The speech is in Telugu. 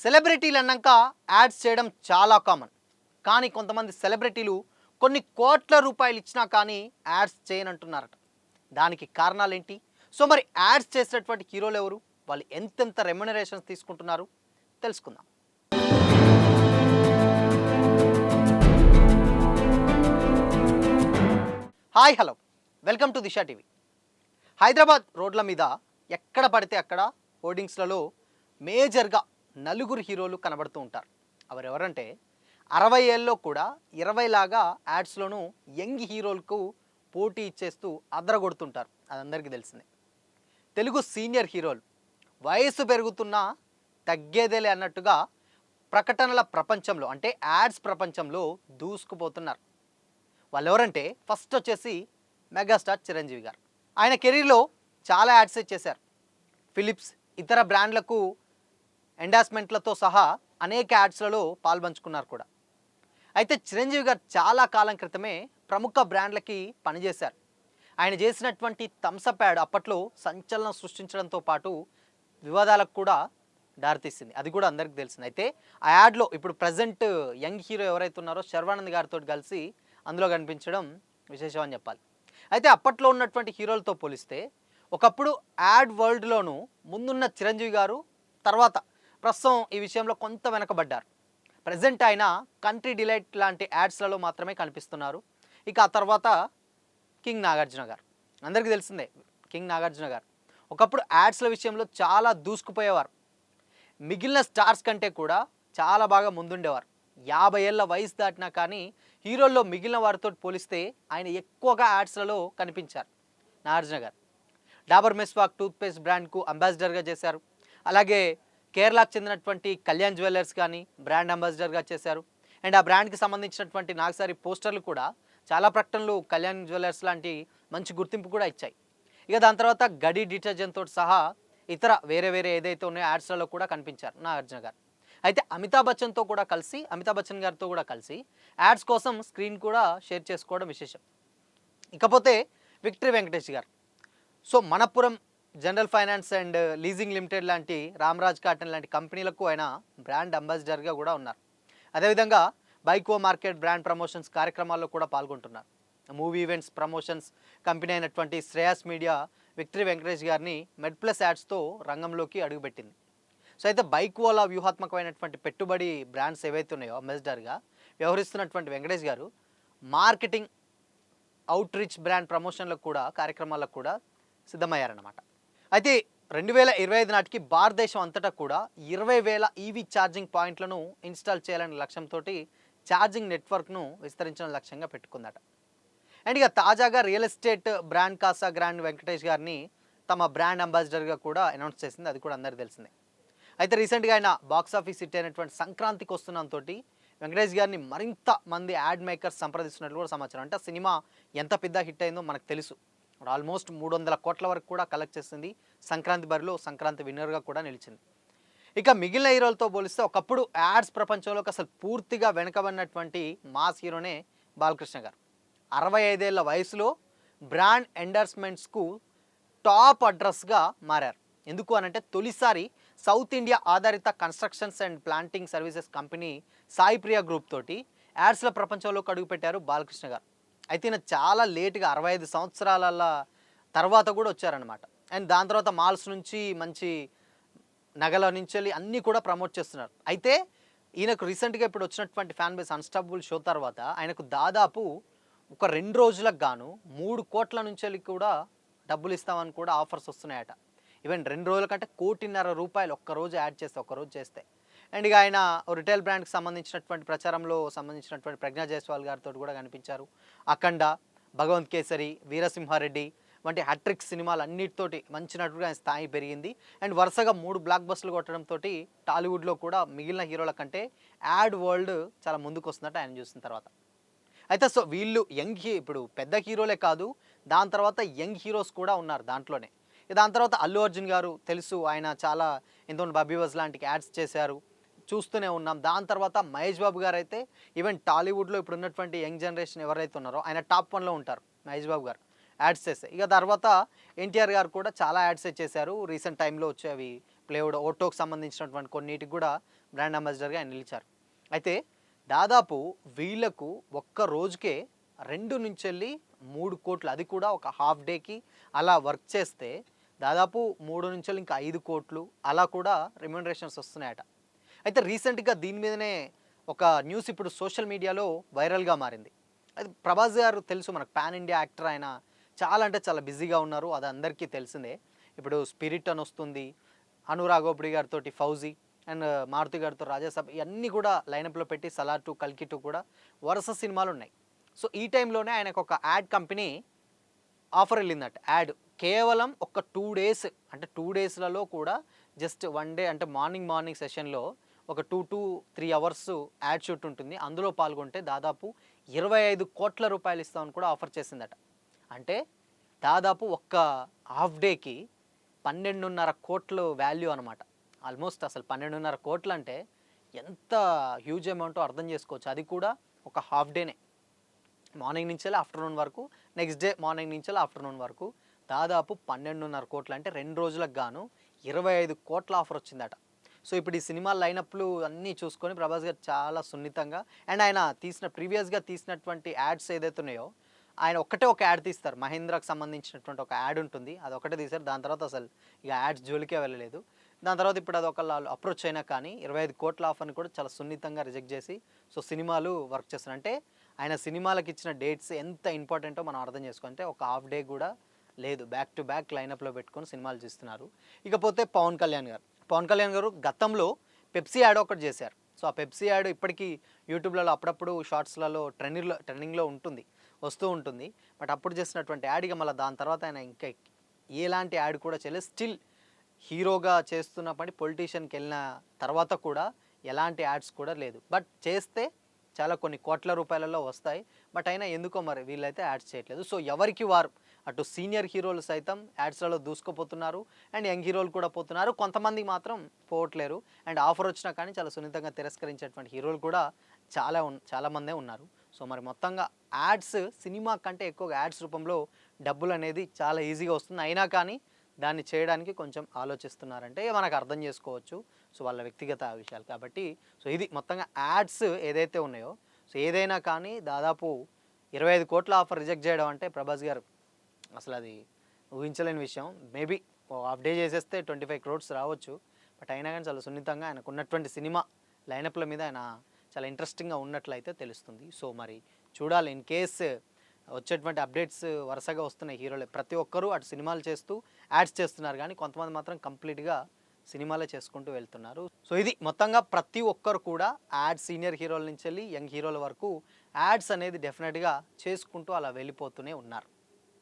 సెలబ్రిటీలు అన్నాక యాడ్స్ చేయడం చాలా కామన్. కానీ కొంతమంది సెలబ్రిటీలు కొన్ని కోట్ల రూపాయలు ఇచ్చినా కానీ యాడ్స్ చేయనంటున్నారట. దానికి కారణాలేంటి? సో మరి యాడ్స్ చేసేటటువంటి హీరోలు ఎవరు? వాళ్ళు ఎంతెంత రెమ్యునరేషన్స్ తీసుకుంటున్నారు? తెలుసుకుందాం. Hi, hello, welcome to Disha TV. Hyderabad రోడ్ల మీద ఎక్కడ పడితే అక్కడ హోర్డింగ్స్లలో మేజర్గా నలుగురు హీరోలు కనబడుతూ ఉంటారు. ఎవరంటే 60 ఏళ్ళలో కూడా 20 లాగా యాడ్స్లోనూ యంగ్ హీరోలకు పోటీ ఇచ్చేస్తూ అదరగొడుతుంటారు. అది అందరికీ తెలిసిందే. తెలుగు సీనియర్ హీరోలు వయసు పెరుగుతున్నా తగ్గేదేలే అన్నట్టుగా ప్రకటనల ప్రపంచంలో అంటే యాడ్స్ ప్రపంచంలో దూసుకుపోతున్నారు. వాళ్ళు ఎవరంటే ఫస్ట్ వచ్చేసి మెగాస్టార్ చిరంజీవి గారు. ఆయన కెరీర్లో చాలా యాడ్స్ చేశారు. ఫిలిప్స్, ఇతర బ్రాండ్లకు ఎండార్స్మెంట్లతో సహా అనేక యాడ్స్లలో పాల్పంచుకున్నారు కూడా. అయితే చిరంజీవి గారు చాలా కాలం క్రితమే ప్రముఖ బ్రాండ్లకి పనిచేశారు. ఆయన చేసినటువంటి థమ్సప్ యాడ్ అప్పట్లో సంచలనం సృష్టించడంతో పాటు వివాదాలకు కూడా దారితీసింది. అది కూడా అందరికీ తెలిసింది. అయితే ఆ యాడ్లో ఇప్పుడు ప్రజెంట్ యంగ్ హీరో ఎవరైతే ఉన్నారో శర్వానంద్ గారితో కలిసి అందులో కనిపించడం విశేషం అని చెప్పాలి. అయితే అప్పట్లో ఉన్నటువంటి హీరోలతో పోలిస్తే ఒకప్పుడు యాడ్ వరల్డ్లోనూ ముందున్న చిరంజీవి గారు తర్వాత ప్రస్తుతం ఈ విషయంలో కొంత వెనకబడ్డారు. ప్రజెంట్ ఆయన కంట్రీ డిలైట్ లాంటి యాడ్స్లలో మాత్రమే కనిపిస్తున్నారు. ఇక ఆ తర్వాత కింగ్ నాగార్జున గారు, అందరికీ తెలిసిందే. కింగ్ నాగార్జున గారు ఒకప్పుడు యాడ్స్ల విషయంలో చాలా దూసుకుపోయేవారు. మిగిలిన స్టార్స్ కంటే కూడా చాలా బాగా ముందుండేవారు. 50 ఏళ్ళ వయసు దాటినా కానీ హీరోల్లో మిగిలిన వారితో పోలిస్తే ఆయన ఎక్కువగా యాడ్స్లలో కనిపించారు. నాగార్జున గారు డాబర్ మెస్వాక్ టూత్పేస్ట్ బ్రాండ్కు అంబాసిడర్గా చేశారు. అలాగే కేరళకు చెందినటువంటి కళ్యాణ్ జ్యువెలర్స్ కానీ బ్రాండ్ అంబాసిడర్గా చేశారు. అండ్ ఆ బ్రాండ్కి సంబంధించినటువంటి నాగసారి పోస్టర్లు కూడా చాలా ప్రకటనలు కళ్యాణ్ జ్యువెలర్స్ లాంటి మంచి గుర్తింపు కూడా ఇచ్చాయి. ఇక దాని తర్వాత గడి డిటర్జెంట్ తోటి సహా ఇతర వేరే ఏదైతే ఉన్నాయో యాడ్స్లలో కూడా కనిపించారు నాగార్జున గారు. అయితే అమితాబ్ బచ్చన్ గారితో కూడా కలిసి యాడ్స్ కోసం స్క్రీన్ కూడా షేర్ చేసుకోవడం విశేషం. ఇకపోతే విక్టరీ వెంకటేష్ గారు, so Manappuram general finance and leasing limited లాంటి రామ్రాజ్ కాటన్ లాంటి కంపెనీలకు ఆయన బ్రాండ్ అంబాసిడర్గా కూడా ఉన్నారు. అదేవిధంగా బైకో మార్కెట్ బ్రాండ్ ప్రమోషన్స్ కార్యక్రమాల్లో కూడా పాల్గొంటున్నారు. మూవీ ఈవెంట్స్ ప్రమోషన్స్ కంపెనీ అయినటువంటి శ్రేయాస్ మీడియా విక్టరీ వెంకటేష్ గారిని మెడ్ప్లస్ యాడ్స్తో రంగంలోకి అడుగుపెట్టింది. సో అయితే బైక్వోలా వ్యూహాత్మకమైనటువంటి పెట్టుబడి బ్రాండ్స్ ఏవైతే ఉన్నాయో అంబాసిడర్గా వ్యవహరిస్తున్నటువంటి వెంకటేష్ గారు మార్కెటింగ్, అవుట్ రీచ్, బ్రాండ్ ప్రమోషన్లకు కూడా కార్యక్రమాలకు కూడా సిద్ధమయ్యారన్నమాట. అయితే 2025 నాటికి భారతదేశం అంతటా కూడా 20,000 ఈవీ ఛార్జింగ్ పాయింట్లను ఇన్స్టాల్ చేయాలనే లక్ష్యంతో ఛార్జింగ్ నెట్వర్క్ను విస్తరించిన లక్ష్యంగా పెట్టుకుందట. అండ్ ఇక తాజాగా real estate brand Casagrand Venkatesh గారిని తమ బ్రాండ్ అంబాసిడర్గా కూడా అనౌన్స్ చేసింది. అది కూడా అందరికీ తెలిసిందే. అయితే రీసెంట్గా ఆయన బాక్సాఫీస్ హిట్ అయినటువంటి సంక్రాంతికి వస్తున్నంతో వెంకటేష్ గారిని మరింత మంది యాడ్ మేకర్స్ సంప్రదిస్తున్నట్లు కూడా సమాచారం. అంటే సినిమా ఎంత పెద్ద హిట్ అయిందో మనకు తెలుసు. ఆల్మోస్ట్ 300 కోట్ల వరకు కూడా కలెక్ట్ చేసింది. సంక్రాంతి బరిలో సంక్రాంతి విన్నర్గా కూడా నిలిచింది. ఇక మిగిలిన హీరోలతో పోలిస్తే ఒకప్పుడు యాడ్స్ ప్రపంచంలోకి అసలు పూర్తిగా వెనకబడినటువంటి మాస్ హీరోనే బాలకృష్ణ గారు. 65 ఏళ్ల వయసులో బ్రాండ్ ఎండార్స్మెంట్స్కు టాప్ అడ్రస్గా మారారు. ఎందుకు అనంటే తొలిసారి సౌత్ ఇండియా ఆధారిత constructions and planting services company Sai Priya group తోటి యాడ్స్ల ప్రపంచంలోకి అడుగుపెట్టారు బాలకృష్ణ గారు. అయితే ఈయన చాలా లేటుగా 65 సంవత్సరాల తర్వాత కూడా వచ్చారనమాట. అండ్ దాని తర్వాత మాల్స్ నుంచి మంచి నగల నుంచి అన్నీ కూడా ప్రమోట్ చేస్తున్నారు. అయితే ఈయనకు రీసెంట్గా ఇప్పుడు వచ్చినటువంటి ఫ్యాన్ బేస్ అన్స్టాపబుల్ షో తర్వాత ఆయనకు దాదాపు ఒక 2 రోజులకు గాను 3 కోట్ల నుంచి కూడా డబ్బులు ఇస్తామని కూడా ఆఫర్స్ వస్తున్నాయట. ఈవెన్ 2 రోజుల కంటే ₹1.5 కోటి ఒక్కరోజు యాడ్ చేస్తే, ఒక్కరోజు చేస్తే. అండ్ ఇక ఆయన రిటైల్ బ్రాండ్కి సంబంధించినటువంటి ప్రచారంలో సంబంధించినటువంటి ప్రజ్ఞా జైస్వాల్ గారితో కూడా కనిపించారు. అఖండ, భగవంత్ కేసరి, వీరసింహారెడ్డి వంటి హ్యాట్రిక్ సినిమాలు అన్నిటితోటి మంచి నటుడుగా ఆయన స్థాయి పెరిగింది. అండ్ వరుసగా 3 బ్లాక్ బస్టర్లు కొట్టడంతో టాలీవుడ్లో కూడా మిగిలిన హీరోల కంటే యాడ్ వరల్డ్ చాలా ముందుకు వస్తున్నట్టు ఆయన చూసిన తర్వాత. అయితే సో వీళ్ళు ఇప్పుడు పెద్ద హీరోలే కాదు, దాని తర్వాత యంగ్ హీరోస్ కూడా ఉన్నారు దాంట్లోనే. దాని తర్వాత అల్లు అర్జున్ గారు తెలుసు, ఆయన చాలా ఎంతో బబీవజ్ లాంటి యాడ్స్ చేశారు, చూస్తూనే ఉన్నాం. దాని తర్వాత మహేష్ బాబు గారు అయితే ఈవెన్ టాలీవుడ్లో ఇప్పుడు ఉన్నటువంటి యంగ్ జనరేషన్ ఎవరైతే ఉన్నారో ఆయన టాప్ 1లో ఉంటారు మహేష్ బాబు గారు యాడ్స్ చేస్తే. ఇక తర్వాత ఎన్టీఆర్ గారు కూడా చాలా యాడ్స్ చేశారు. రీసెంట్ టైంలో వచ్చేవి ప్లేవుడ్ ఓటోకి సంబంధించినటువంటి కొన్నిటికి కూడా బ్రాండ్ అంబాసిడర్గా ఆయన నిలిచారు. అయితే దాదాపు వీళ్ళకు ఒక్క రోజుకే 2-3 కోట్లు, అది కూడా ఒక హాఫ్ డేకి అలా వర్క్ చేస్తే దాదాపు 3 ఇంకా 5 కోట్లు అలా కూడా రెమ్యూనరేషన్స్ వస్తున్నాయట. అయితే రీసెంట్గా దీని మీదనే ఒక న్యూస్ ఇప్పుడు సోషల్ మీడియాలో వైరల్గా మారింది. అది ప్రభాస్ గారు తెలుసు మనకు, పాన్ ఇండియా యాక్టర్ ఆయన. చాలా అంటే చాలా బిజీగా ఉన్నారు, అది అందరికీ తెలిసిందే. ఇప్పుడు స్పిరిట్ అని వస్తుంది, అనురాగోపుడి గారితో ఫౌజీ అండ్ మారుతి గారితో రాజాసాబ్, ఇవన్నీ కూడా లైనప్లో పెట్టి సలార్ 2, కల్కి 2 కూడా వరుస సినిమాలు ఉన్నాయి. సో ఈ టైంలోనే ఆయనకు ఒక యాడ్ కంపెనీ ఆఫర్ వెళ్ళిందట. యాడ్ కేవలం ఒక 2 డేస్, అంటే 2 డేస్లలో కూడా జస్ట్ 1 డే అంటే మార్నింగ్ సెషన్లో ఒక 2 to 3 అవర్స్ యాడ్ షూట్ ఉంటుంది. అందులో పాల్గొంటే దాదాపు 25 కోట్ల రూపాయలు ఇస్తామని కూడా ఆఫర్ చేసిందట. అంటే దాదాపు ఒక్క హాఫ్ డేకి 12.5 కోట్లు వాల్యూ అనమాట. ఆల్మోస్ట్ అసలు 12.5 కోట్లు అంటే ఎంత హ్యూజ్ అమౌంటో అర్థం చేసుకోవచ్చు. అది కూడా ఒక హాఫ్ డేనే, మార్నింగ్ నుంచి ఆఫ్టర్నూన్ వరకు, నెక్స్ట్ డే మార్నింగ్ నుంచి ఆఫ్టర్నూన్ వరకు దాదాపు 12.5 కోట్లు అంటే 2 రోజులకు గాను 25 కోట్ల ఆఫర్ వచ్చిందట. సో ఇప్పుడు ఈ సినిమా లైనప్లు అన్నీ చూసుకొని ప్రభాస్ గారు చాలా సున్నితంగా, అండ్ ఆయన ప్రీవియస్గా తీసినటువంటి యాడ్స్ ఏదైతే ఉన్నాయో, ఆయన ఒక్కటే ఒక యాడ్ తీస్తారు. మహేంద్రకు సంబంధించినటువంటి ఒక యాడ్ ఉంటుంది, అది ఒకటే తీశారు. దాని తర్వాత అసలు ఇక యాడ్స్ జోలికే వెళ్ళలేదు. దాని తర్వాత ఇప్పుడు అది ఒకళ్ళు అప్రోచ్ అయినా కానీ 25 కోట్ల ఆఫర్ని కూడా చాలా సున్నితంగా రిజెక్ట్ చేసి సో సినిమాలు వర్క్ చేస్తున్నారు. అంటే ఆయన సినిమాలకు ఇచ్చిన డేట్స్ ఎంత ఇంపార్టెంటో మనం అర్థం చేసుకుంటే ఒక హాఫ్ డే కూడా లేదు, బ్యాక్ టు బ్యాక్ లైనప్లో పెట్టుకొని సినిమాలు చేస్తున్నారు. ఇకపోతే పవన్ కళ్యాణ్ గారు గతంలో పెప్సీ యాడ్ ఒకటి చేశారు. సో ఆ పెప్సీ యాడ్ ఇప్పటికీ యూట్యూబ్లలో అప్పుడప్పుడు షార్ట్స్లలో ట్రెండింగ్లో వస్తూ ఉంటుంది. బట్ అప్పుడు చేసినటువంటి యాడ్ ఇక మళ్ళీ దాని తర్వాత ఆయన ఇంకా ఎలాంటి యాడ్ కూడా చేయలేదు. స్టిల్ హీరోగా చేస్తున్నప్పటి పొలిటీషియన్కి వెళ్ళిన తర్వాత కూడా ఎలాంటి యాడ్స్ కూడా లేదు. బట్ చేస్తే చాలా కొన్ని కోట్ల రూపాయలలో వస్తాయి. బట్ అయినా ఎందుకో మరి వీళ్ళైతే యాడ్స్ చేయట్లేదు. సో ఎవరికి వారు, అటు సీనియర్ హీరోలు సైతం యాడ్స్లలో దూసుకుపోతున్నారు, అండ్ యంగ్ హీరోలు కూడా పోతున్నారు. కొంతమందికి మాత్రం పోవట్లేరు. అండ్ ఆఫర్ వచ్చినా కానీ చాలా సున్నితంగా తిరస్కరించేటువంటి హీరోలు కూడా చాలామందే ఉన్నారు. సో మరి మొత్తంగా యాడ్స్, సినిమా కంటే ఎక్కువగా యాడ్స్ రూపంలో డబ్బులు అనేది చాలా ఈజీగా వస్తుంది. అయినా కానీ దాన్ని చేయడానికి కొంచెం ఆలోచిస్తున్నారంటే మనకు అర్థం చేసుకోవచ్చు. సో వాళ్ళ వ్యక్తిగత విషయాలు కాబట్టి. సో ఇది మొత్తంగా యాడ్స్ ఏదైతే ఉన్నాయో, సో ఏదైనా కానీ దాదాపు 25 కోట్ల ఆఫర్ రిజెక్ట్ చేయడం అంటే ప్రభాస్ గారు అసలు అది ఊహించలేని విషయం. మేబీ హాఫ్ డే చేసేస్తే 25 crores రావచ్చు. బట్ అయినా కానీ చాలా సున్నితంగా ఆయనకు ఉన్నటువంటి సినిమా లైనప్ల మీద ఆయన చాలా ఇంట్రెస్టింగ్గా ఉన్నట్లయితే తెలుస్తుంది. సో మరి చూడాలి, ఇన్ కేస్ వచ్చేటువంటి అప్డేట్స్ వరుసగా వస్తున్నాయి. హీరోలే ప్రతి ఒక్కరూ అటు సినిమాలు చేస్తూ యాడ్స్ చేస్తున్నారు, కానీ కొంతమంది మాత్రం కంప్లీట్గా సినిమాలే చేసుకుంటూ వెళ్తున్నారు. సో ఇది మొత్తంగా ప్రతి ఒక్కరు కూడా యాడ్స్, సీనియర్ హీరోల నుంచి వెళ్ళి యంగ్ హీరోల వరకు యాడ్స్ అనేది డెఫినెట్గా చేసుకుంటూ అలా వెళ్ళిపోతూనే ఉన్నారు.